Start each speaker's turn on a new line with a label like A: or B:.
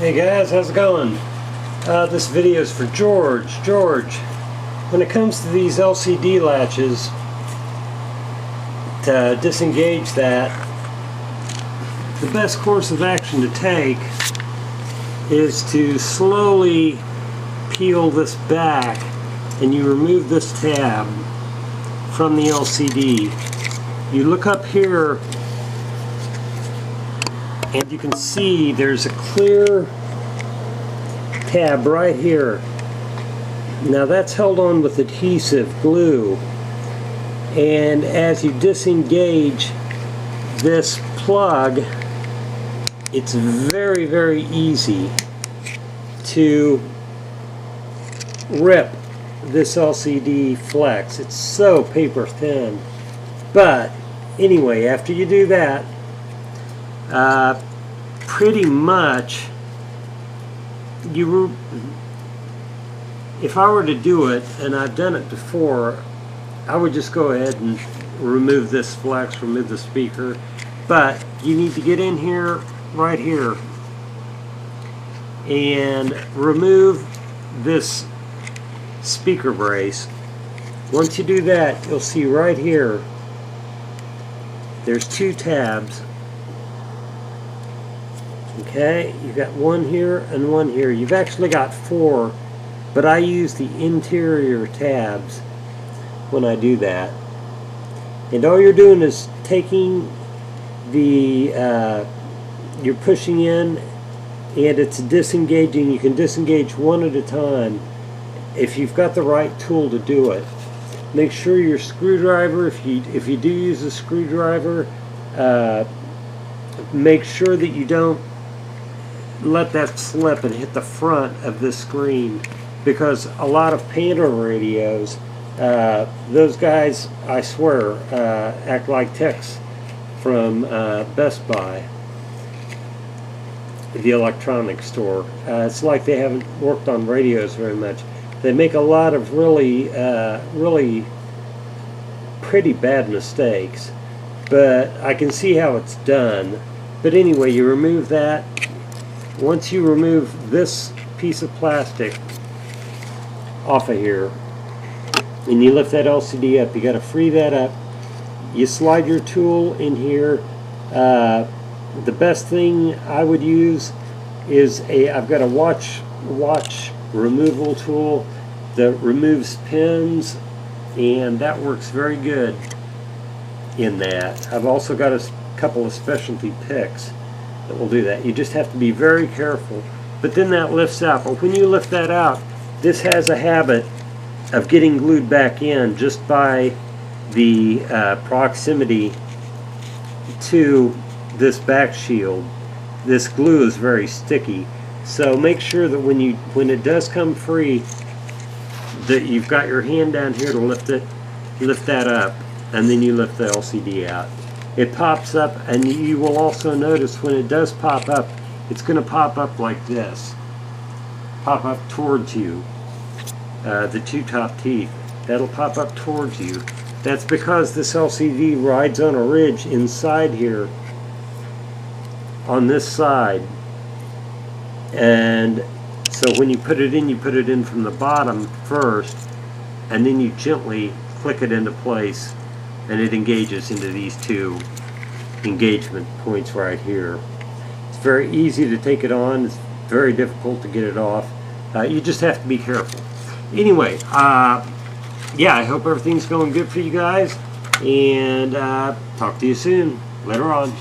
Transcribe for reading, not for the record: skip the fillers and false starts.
A: Hey guys, how's it going? This video is for George. George, when it comes to these LCD latches, to disengage that, the best course of action to take is to slowly peel this back and you remove this tab from the LCD. You look up here and you can see there's a clear tab right here. Now that's held on with adhesive glue, and as you disengage this plug, it's very, very easy to rip this LCD flex. It's so paper thin. But anyway, after you do that, pretty much if I were to do it, and I've done it before, I would just go ahead and remove this flex, remove the speaker. But you need to get in here, right here, and remove this speaker brace. Once you do that, you'll see right here there's two tabs. Okay, you've got one here and one here. You've actually got four, but I use the interior tabs when I do that. And all you're doing is taking the, you're pushing in, and it's disengaging. You can disengage one at a time if you've got the right tool to do it. Make sure your screwdriver, if you do use a screwdriver, make sure that you don't let that slip and hit the front of this screen, because a lot of Panda radios, those guys, I swear, act like techs from Best Buy, the electronics store. It's like they haven't worked on radios very much. They make a lot of really pretty bad mistakes, but I can see how it's done. But anyway, you remove that. Once you remove this piece of plastic off of here and you lift that LCD up, you got to free that up. You slide your tool in here. The best thing I would use is I've got a watch removal tool that removes pins, and that works very good in that. I've also got a couple of specialty picks that will do that. You just have to be very careful. But then that lifts out. But when you lift that out, this has a habit of getting glued back in just by the proximity to this back shield. This glue is very sticky. So make sure that when it does come free, that you've got your hand down here to lift that up, and then you lift the LCD out. It pops up, and you will also notice when it does pop up, it's going to pop up like this. Pop up towards you. The two top teeth. That'll pop up towards you. That's because this LCD rides on a ridge inside here on this side. And so when you put it in from the bottom first, and then you gently click it into place, and it engages into these two engagement points right here. It's very easy to take it on. It's very difficult to get it off. You just have to be careful. Anyway, yeah, I hope everything's going good for you guys, and talk to you soon. Later on.